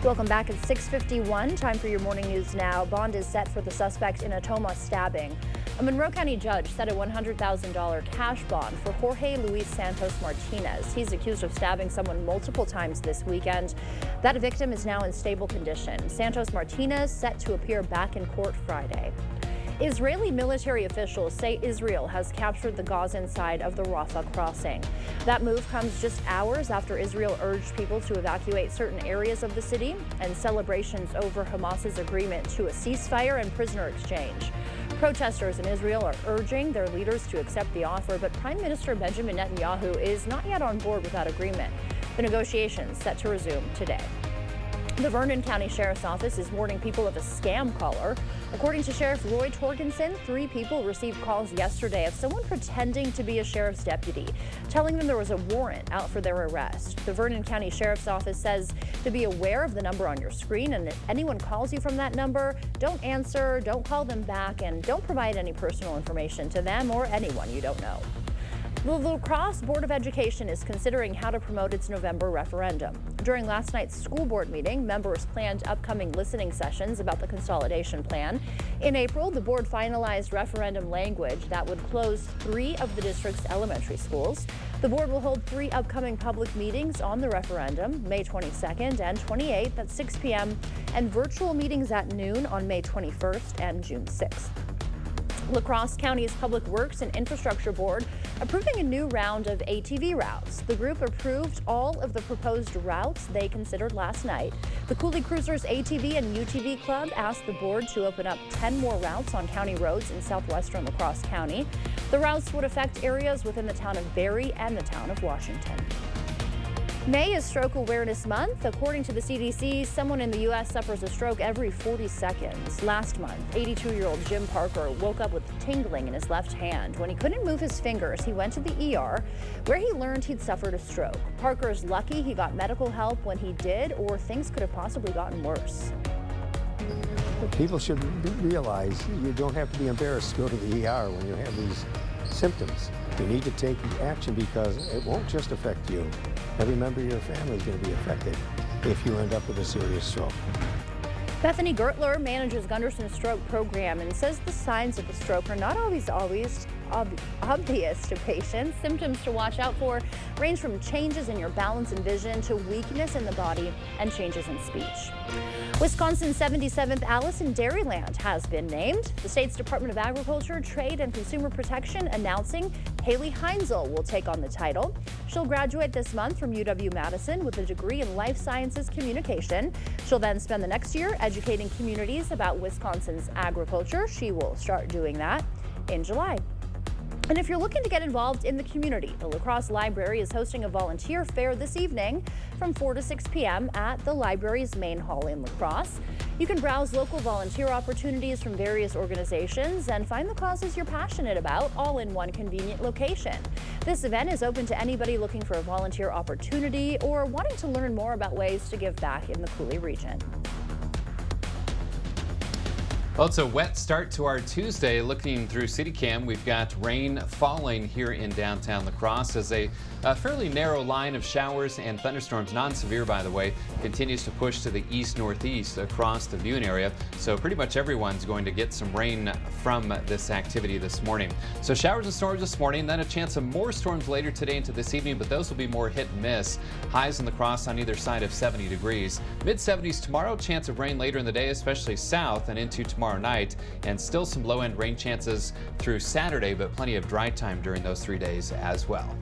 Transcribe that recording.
Welcome back at 6:51. Time for your morning news now. Bond is set for the suspect in a Tomah stabbing. A Monroe County judge set a $100,000 cash bond for Jorge Luis Santos Martinez. He's accused of stabbing someone multiple times this weekend. That victim is now in stable condition. Santos Martinez set to appear back in court Friday. Israeli military officials say Israel has captured the Gazan side of the Rafah crossing. That move comes just hours after Israel urged people to evacuate certain areas of the city and celebrations over Hamas's agreement to a ceasefire and prisoner exchange. Protesters in Israel are urging their leaders to accept the offer, but Prime Minister Benjamin Netanyahu is not yet on board with that agreement. The negotiations set to resume today. The Vernon County Sheriff's Office is warning people of a scam caller. According to Sheriff Roy Torgensen, 3 people received calls yesterday of someone pretending to be a sheriff's deputy, telling them there was a warrant out for their arrest. The Vernon County Sheriff's Office says to be aware of the number on your screen, and if anyone calls you from that number, don't answer, don't call them back, and don't provide any personal information to them or anyone you don't know. The La Crosse Board of Education is considering how to promote its November referendum. During last night's school board meeting, members planned upcoming listening sessions about the consolidation plan. In April, the board finalized referendum language that would close 3 of the district's elementary schools. The board will hold 3 upcoming public meetings on the referendum, May 22nd and 28th at 6 p.m., and virtual meetings at noon on May 21st and June 6th. La Crosse County's Public Works and Infrastructure Board approving a new round of ATV routes. The group approved all of the proposed routes they considered last night. The Coulee Cruisers ATV and UTV Club asked the board to open up 10 more routes on county roads in southwestern La Crosse County. The routes would affect areas within the town of Barre and the town of Washington. May is Stroke Awareness Month. According to the CDC, someone in the U.S. suffers a stroke every 40 seconds. Last month, 82-year-old Jim Parker woke up with tingling in his left hand. When he couldn't move his fingers, he went to the ER, where he learned he'd suffered a stroke. Parker's lucky he got medical help when he did, or things could have possibly gotten worse. People should realize you don't have to be embarrassed to go to the ER when you have these symptoms. You need to take action because it won't just affect you. Every member of your family is going to be affected if you end up with a serious stroke. Bethany Gertler manages Gunderson's stroke program and says the signs of a stroke are not always obvious to patients. Symptoms to watch out for range from changes in your balance and vision to weakness in the body and changes in speech. Wisconsin's 77th Alice in Dairyland has been named. The state's Department of Agriculture, Trade, and Consumer Protection announcing Haley Heinzel will take on the title. She'll graduate this month from UW-Madison with a degree in Life Sciences Communication. She'll then spend the next year educating communities about Wisconsin's agriculture. She will start doing that in July. And if you're looking to get involved in the community, the La Crosse Library is hosting a volunteer fair this evening from 4 to 6 p.m. at the library's main hall in La Crosse. You can browse local volunteer opportunities from various organizations and find the causes you're passionate about, all in one convenient location. This event is open to anybody looking for a volunteer opportunity or wanting to learn more about ways to give back in the Coulee region. Well, it's a wet start to our Tuesday. Looking through CityCam, we've got rain falling here in downtown La Crosse as a fairly narrow line of showers and thunderstorms, non-severe by the way, continues to push to the east-northeast across the viewing area. So pretty much everyone's going to get some rain from this activity this morning. So showers and storms this morning, then a chance of more storms later today into this evening, but those will be more hit and miss. Highs in La Crosse on either side of 70 degrees. Mid-70s tomorrow, chance of rain later in the day, especially south and into tomorrow night, and still some low-end rain chances through Saturday, but plenty of dry time during those 3 days as well.